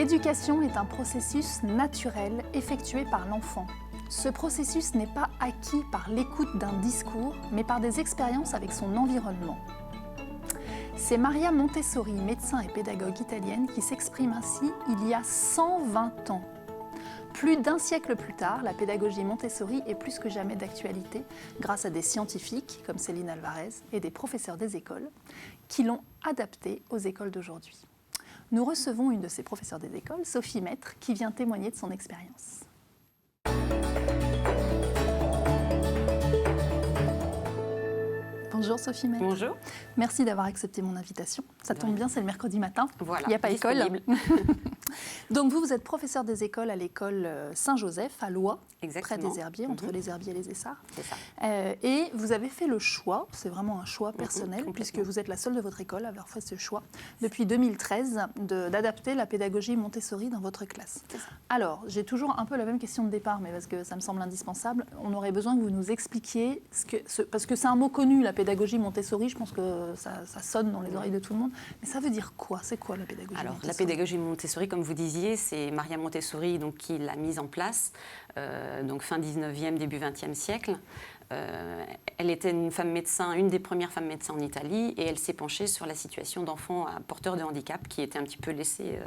L'éducation est un processus naturel effectué par l'enfant. Ce processus n'est pas acquis par l'écoute d'un discours, mais par des expériences avec son environnement. C'est Maria Montessori, médecin et pédagogue italienne, qui s'exprime ainsi il y a 120 ans. Plus d'un siècle plus tard, la pédagogie Montessori est plus que jamais d'actualité grâce à des scientifiques comme Céline Alvarez et des professeurs des écoles qui l'ont adaptée aux écoles d'aujourd'hui. Nous recevons une de ces professeurs des écoles, Sophie Maître, qui vient témoigner de son expérience. Bonjour Sophie Maître. Bonjour. Merci d'avoir accepté mon invitation. Ça tombe bien, c'est le mercredi matin. Voilà, il n'y a pas disponible. école. Donc vous êtes professeur des écoles à l'école Saint-Joseph à Loie, près des Herbiers, entre les Herbiers et les Essarts. C'est ça. Et vous avez fait le choix, c'est vraiment un choix personnel, puisque vous êtes la seule de votre école à avoir fait ce choix, depuis 2013, d'adapter la pédagogie Montessori dans votre classe. Alors, j'ai toujours un peu la même question de départ, mais parce que ça me semble indispensable. On aurait besoin que vous nous expliquiez, parce que c'est un mot connu, la pédagogie Montessori, je pense que ça sonne dans les oreilles de tout le monde, mais ça veut dire quoi? C'est quoi la pédagogie Alors, Montessori? la pédagogie Montessori, comme vous disiez, c'est Maria Montessori donc, qui l'a mise en place, donc fin 19e, début 20e siècle. Elle était une femme médecin, une des premières femmes médecins en Italie, et elle s'est penchée sur la situation d'enfants porteurs de handicap qui étaient un petit peu laissés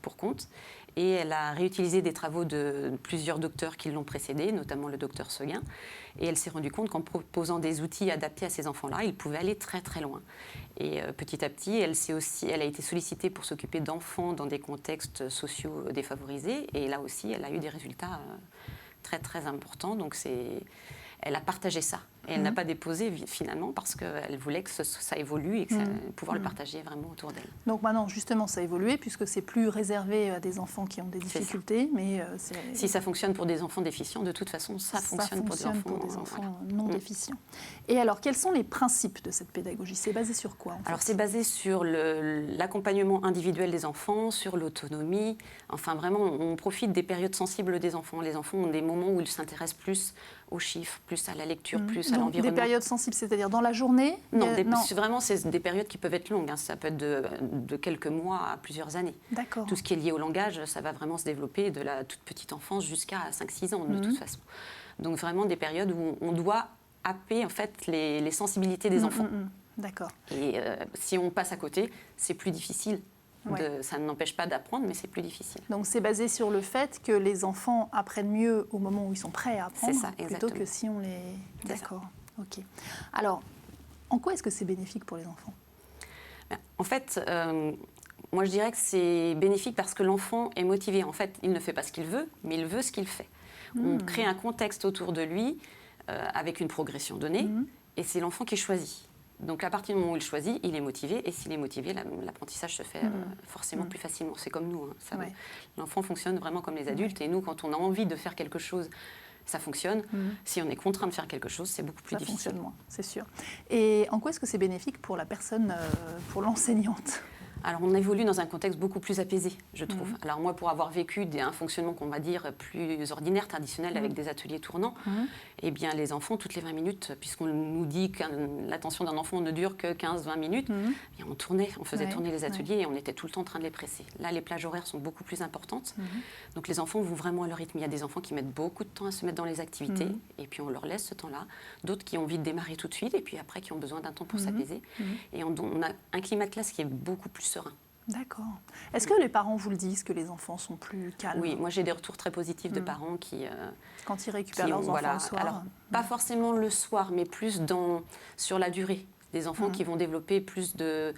pour compte. Et elle a réutilisé des travaux de plusieurs docteurs qui l'ont précédée, notamment le docteur Seguin. Et elle s'est rendue compte qu'en proposant des outils adaptés à ces enfants-là, ils pouvaient aller très très loin. Et petit à petit, elle a été sollicitée pour s'occuper d'enfants dans des contextes sociaux défavorisés. Et là aussi, elle a eu des résultats très très importants. Donc elle a partagé ça. Et elle n'a pas déposé finalement parce qu'elle voulait que ça évolue et que pouvoir le partager vraiment autour d'elle. Donc maintenant, justement, ça a évolué puisque c'est plus réservé à des enfants qui ont des difficultés. Mais si ça fonctionne pour des enfants déficients, de toute façon, ça fonctionne pour des enfants non déficients. Et alors, quels sont les principes de cette pédagogie? C'est basé sur quoi en fait? Alors, c'est basé sur l'accompagnement individuel des enfants, sur l'autonomie. Enfin, vraiment, on profite des périodes sensibles des enfants. Les enfants ont des moments où ils s'intéressent plus aux chiffres, plus à la lecture, plus à l'environnement. Des périodes sensibles, c'est-à-dire dans la journée? Non, vraiment, c'est des périodes qui peuvent être longues. Hein. Ça peut être de quelques mois à plusieurs années. D'accord. Tout ce qui est lié au langage, ça va vraiment se développer de la toute petite enfance jusqu'à 5-6 ans, de toute façon. Donc, vraiment des périodes où on doit happer en fait, les sensibilités des enfants. D'accord. Et si on passe à côté, c'est plus difficile. Ça ne n'empêche pas d'apprendre, mais c'est plus difficile. Donc c'est basé sur le fait que les enfants apprennent mieux au moment où ils sont prêts à apprendre, plutôt que si on les... D'accord, ok. Alors, en quoi est-ce que c'est bénéfique pour les enfants? En fait, moi je dirais que c'est bénéfique parce que l'enfant est motivé. En fait, il ne fait pas ce qu'il veut, mais il veut ce qu'il fait. On crée un contexte autour de lui avec une progression donnée, et c'est l'enfant qui choisit. Donc, à partir du moment où il choisit, il est motivé. Et s'il est motivé, l'apprentissage se fait forcément plus facilement. C'est comme nous. Hein, l'enfant fonctionne vraiment comme les adultes. Et nous, quand on a envie de faire quelque chose, ça fonctionne. Si on est contraint de faire quelque chose, c'est beaucoup plus difficile. Ça fonctionne moins, c'est sûr. Et en quoi est-ce que c'est bénéfique pour la personne, pour l'enseignante? Alors, on évolue dans un contexte beaucoup plus apaisé, je trouve. Alors, moi, pour avoir vécu un fonctionnement qu'on va dire plus ordinaire, traditionnel, avec des ateliers tournants, eh bien, les enfants, toutes les 20 minutes, puisqu'on nous dit que l'attention d'un enfant ne dure que 15-20 minutes, eh bien, on faisait tourner les ateliers et on était tout le temps en train de les presser. Là, les plages horaires sont beaucoup plus importantes. Donc, les enfants vont vraiment à leur rythme. Il y a des enfants qui mettent beaucoup de temps à se mettre dans les activités, et puis on leur laisse ce temps-là. D'autres qui ont envie de démarrer tout de suite, et puis après, qui ont besoin d'un temps pour s'apaiser. Et on a un climat de classe qui est beaucoup plus serein. D'accord. Est-ce que les parents vous le disent, que les enfants sont plus calmes? Oui, moi j'ai des retours très positifs de parents qui... quand ils récupèrent leurs enfants le soir. Alors, pas forcément le soir, mais plus sur la durée. Des enfants qui vont développer plus je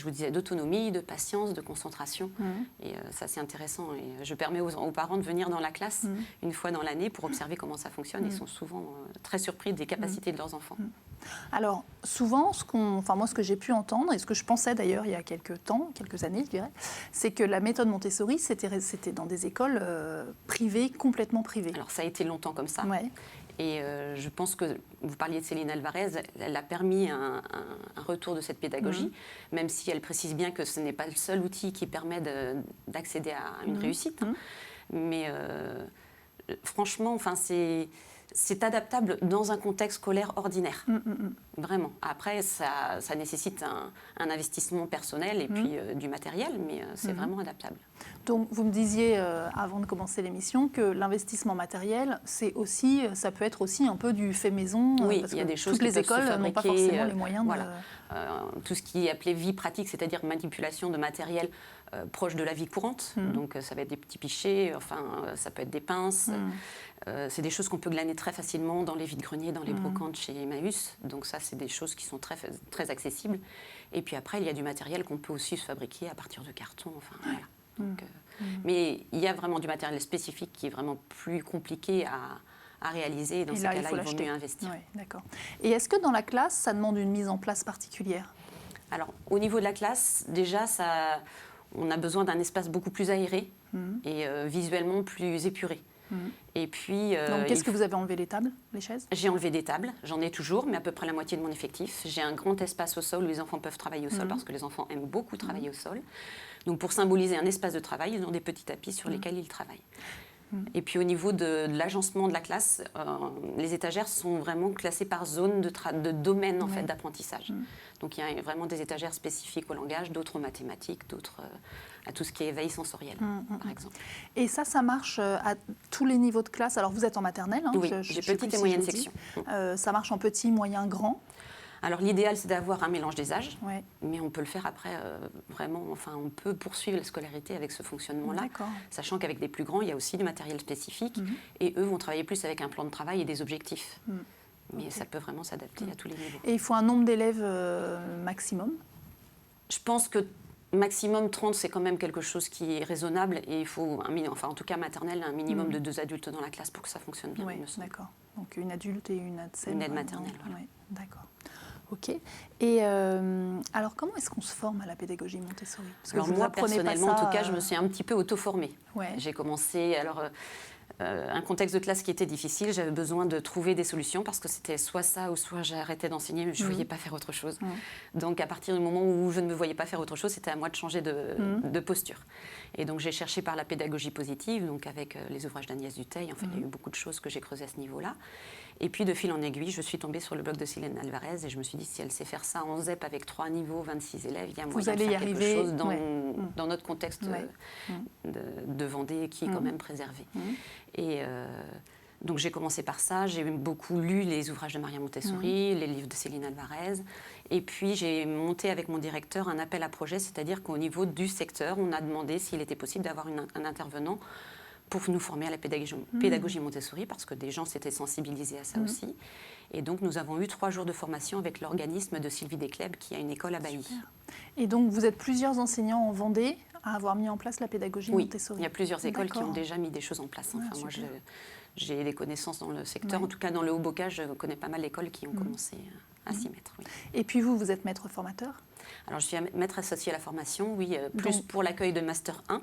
vous disais, d'autonomie, de patience, de concentration. Et ça, c'est intéressant. Et je permets aux parents de venir dans la classe une fois dans l'année pour observer comment ça fonctionne. Ils sont souvent très surpris des capacités de leurs enfants. Alors, souvent, moi, ce que j'ai pu entendre, et ce que je pensais d'ailleurs il y a quelques années, je dirais, c'est que la méthode Montessori, c'était dans des écoles privées, complètement privées. Alors, ça a été longtemps comme ça. Ouais. Et je pense que, vous parliez de Céline Alvarez, elle a permis un retour de cette pédagogie, même si elle précise bien que ce n'est pas le seul outil qui permet d'accéder à une réussite. Mais franchement, c'est adaptable dans un contexte scolaire ordinaire. Vraiment. Après, ça nécessite un investissement personnel et puis du matériel, mais c'est vraiment adaptable. Donc, vous me disiez, avant de commencer l'émission, que l'investissement matériel, ça peut être aussi un peu du fait maison. Oui, parce il y a que des choses toutes les écoles n'ont pas forcément les moyens tout ce qui est appelé vie pratique, c'est-à-dire manipulation de matériel proche de la vie courante. Donc, ça va être des petits pichets, ça peut être des pinces. C'est des choses qu'on peut glaner très facilement dans les vides-greniers, dans les brocantes chez Emmaüs. Donc ça, c'est des choses qui sont très, très accessibles. Et puis après, il y a du matériel qu'on peut aussi se fabriquer à partir de carton. Voilà. Donc, mais il y a vraiment du matériel spécifique qui est vraiment plus compliqué à réaliser. Et dans ces cas-là, il vaut mieux investir. Ouais, d'accord. Et est-ce que dans la classe, ça demande une mise en place particulière? Alors, au niveau de la classe, déjà, on a besoin d'un espace beaucoup plus aéré et visuellement plus épuré. Et puis, donc, qu'est-ce que vous avez enlevé, les tables, les chaises? J'ai enlevé des tables, j'en ai toujours, mais à peu près la moitié de mon effectif. J'ai un grand espace au sol où les enfants peuvent travailler au sol parce que les enfants aiment beaucoup travailler au sol. Donc, pour symboliser un espace de travail, ils ont des petits tapis sur lesquels ils travaillent. Et puis au niveau de l'agencement de la classe, les étagères sont vraiment classées par zone de domaine en fait, d'apprentissage. Donc il y a vraiment des étagères spécifiques au langage, d'autres aux mathématiques, d'autres à tout ce qui est éveil sensoriel, par exemple. Et ça marche à tous les niveaux de classe. Alors vous êtes en maternelle, hein, oui, j'ai petite et moyenne section. Ça marche en petit, moyen, grand? Alors l'idéal, c'est d'avoir un mélange des âges, mais on peut le faire après, vraiment, on peut poursuivre la scolarité avec ce fonctionnement-là, sachant qu'avec des plus grands, il y a aussi du matériel spécifique, et eux vont travailler plus avec un plan de travail et des objectifs. Mais ça peut vraiment s'adapter à tous les niveaux. Et il faut un nombre d'élèves maximum? Je pense que maximum 30, c'est quand même quelque chose qui est raisonnable, et il faut, en tout cas maternelle, un minimum de 2 adultes dans la classe pour que ça fonctionne bien. D'accord. Donc une adulte et une aide Une aide maternelle, voilà. D'accord. Ok. Et alors, comment est-ce qu'on se forme à la pédagogie Montessori? Parce que moi, personnellement, en tout cas, je me suis un petit peu auto-formée. J'ai commencé... un contexte de classe qui était difficile, j'avais besoin de trouver des solutions parce que c'était soit ça ou soit j'arrêtais d'enseigner, mais je ne voyais pas faire autre chose. Donc à partir du moment où je ne me voyais pas faire autre chose, c'était à moi de changer de posture. Et donc j'ai cherché par la pédagogie positive, donc avec les ouvrages d'Agnès Dutheil, il y a eu beaucoup de choses que j'ai creusées à ce niveau-là. Et puis de fil en aiguille, je suis tombée sur le blog de Silène Alvarez et je me suis dit, si elle sait faire ça en ZEP avec 3 niveaux, 26 élèves, il y a moyen de faire quelque chose dans notre contexte de Vendée qui est quand même préservé. Et donc j'ai commencé par ça, j'ai beaucoup lu les ouvrages de Maria Montessori, les livres de Céline Alvarez, et puis j'ai monté avec mon directeur un appel à projet, c'est-à-dire qu'au niveau du secteur, on a demandé s'il était possible d'avoir un intervenant pour nous former à la pédagogie Montessori, parce que des gens s'étaient sensibilisés à ça aussi. Et donc nous avons eu 3 jours de formation avec l'organisme de Sylvie Descleb, qui a une école à Bailly. Super. Et donc vous êtes plusieurs enseignants en Vendée à avoir mis en place la pédagogie Montessori? Oui, il y a plusieurs écoles qui ont déjà mis des choses en place. Moi, j'ai des connaissances dans le secteur. En tout cas, dans le Haut-Bocage, je connais pas mal d'écoles qui ont commencé à s'y mettre. Et puis vous êtes maître formateur? Alors, je suis maître associée à la formation, plus pour l'accueil de Master 1.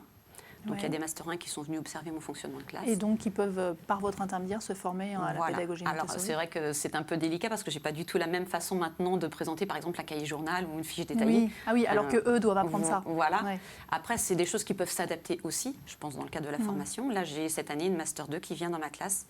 Donc il y a des Master 1 qui sont venus observer mon fonctionnement de classe. Et donc ils peuvent, par votre intermédiaire, se former à la pédagogie Montessori? Alors c'est vrai que c'est un peu délicat parce que je n'ai pas du tout la même façon maintenant de présenter par exemple un cahier journal ou une fiche détaillée. Oui, alors qu'eux doivent apprendre ça. Voilà. Après, c'est des choses qui peuvent s'adapter aussi, je pense, dans le cadre de la formation. Là, j'ai cette année une Master 2 qui vient dans ma classe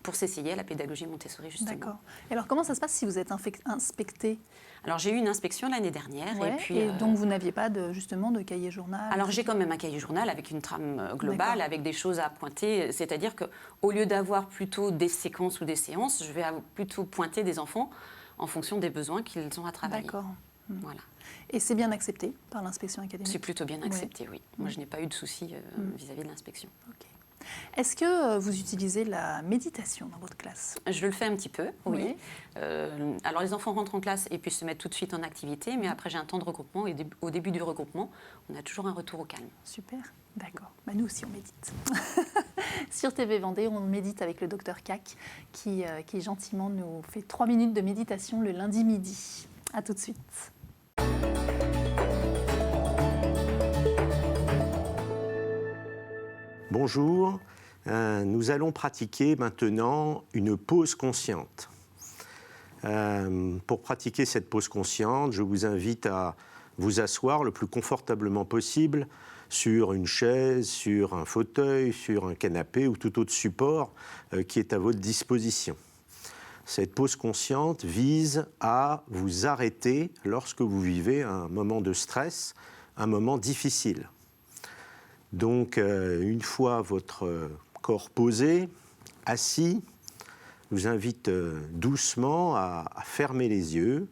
pour s'essayer à la pédagogie Montessori, justement. D'accord. Et alors, comment ça se passe si vous êtes inspecté? Alors, j'ai eu une inspection l'année dernière. Et donc, vous n'aviez pas justement de cahier journal? Alors, j'ai quand même un cahier journal avec une trame globale, avec des choses à pointer. C'est-à-dire qu'au lieu d'avoir plutôt des séquences ou des séances, je vais plutôt pointer des enfants en fonction des besoins qu'ils ont à travailler. D'accord. Voilà. Et c'est bien accepté par l'inspection académique? C'est plutôt bien accepté, oui. Moi, je n'ai pas eu de soucis vis-à-vis de l'inspection. Okay. Est-ce que vous utilisez la méditation dans votre classe? Je le fais un petit peu, oui. Alors les enfants rentrent en classe et puis se mettent tout de suite en activité, mais après j'ai un temps de regroupement et au début du regroupement, on a toujours un retour au calme. Super, d'accord. Nous aussi on médite. Sur TV Vendée, on médite avec le docteur Cac qui gentiment nous fait 3 minutes de méditation le lundi midi. À tout de suite. Bonjour, nous allons pratiquer maintenant une pause consciente. Pour pratiquer cette pause consciente, je vous invite à vous asseoir le plus confortablement possible sur une chaise, sur un fauteuil, sur un canapé ou tout autre support qui est à votre disposition. Cette pause consciente vise à vous arrêter lorsque vous vivez un moment de stress, un moment difficile. Donc, une fois votre corps posé, assis, je vous invite doucement à fermer les yeux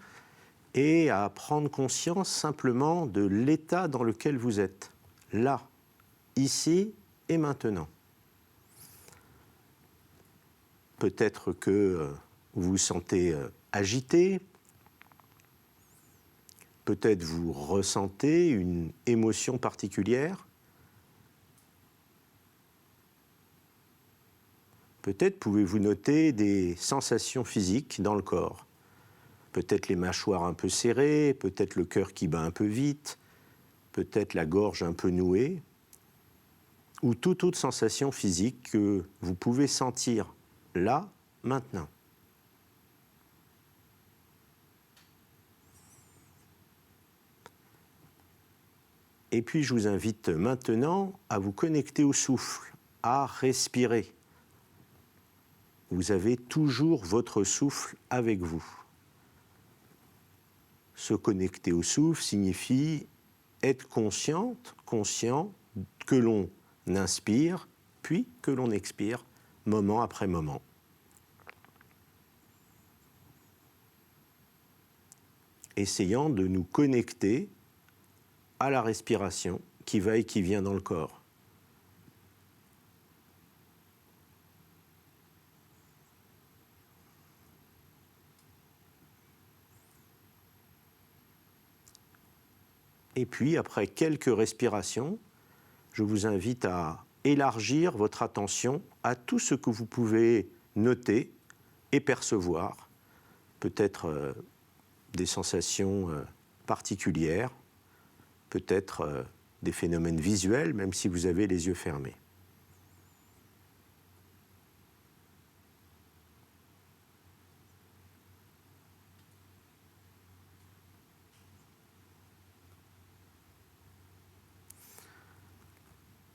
et à prendre conscience simplement de l'état dans lequel vous êtes, là, ici et maintenant. Peut-être que vous vous sentez agité, peut-être vous ressentez une émotion particulière, peut-être pouvez-vous noter des sensations physiques dans le corps. Peut-être les mâchoires un peu serrées, peut-être le cœur qui bat un peu vite, peut-être la gorge un peu nouée, ou toute autre sensation physique que vous pouvez sentir là, maintenant. Et puis je vous invite maintenant à vous connecter au souffle, à respirer. Vous avez toujours votre souffle avec vous. Se connecter au souffle signifie être conscient que l'on inspire, puis que l'on expire, moment après moment. Essayant de nous connecter à la respiration qui va et qui vient dans le corps. Et puis, après quelques respirations, je vous invite à élargir votre attention à tout ce que vous pouvez noter et percevoir, peut-être des sensations particulières, peut-être des phénomènes visuels, même si vous avez les yeux fermés.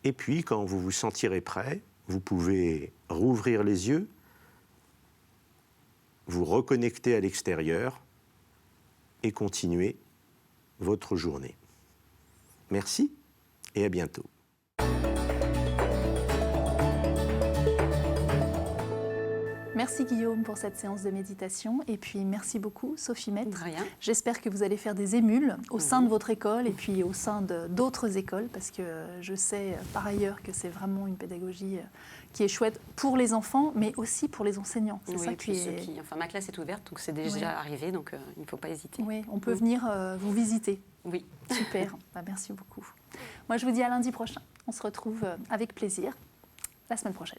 Et puis, quand vous vous sentirez prêt, vous pouvez rouvrir les yeux, vous reconnecter à l'extérieur et continuer votre journée. Merci et à bientôt. Merci Guillaume pour cette séance de méditation et puis merci beaucoup Sophie Mette. De rien. J'espère que vous allez faire des émules au sein de votre école et puis au sein d'autres écoles parce que je sais par ailleurs que c'est vraiment une pédagogie qui est chouette pour les enfants mais aussi pour les enseignants. C'est ça qui est... Enfin, ma classe est ouverte donc c'est déjà arrivé donc il ne faut pas hésiter. Oui, on peut venir vous visiter. Oui. Super, merci beaucoup. Moi je vous dis à lundi prochain. On se retrouve avec plaisir la semaine prochaine.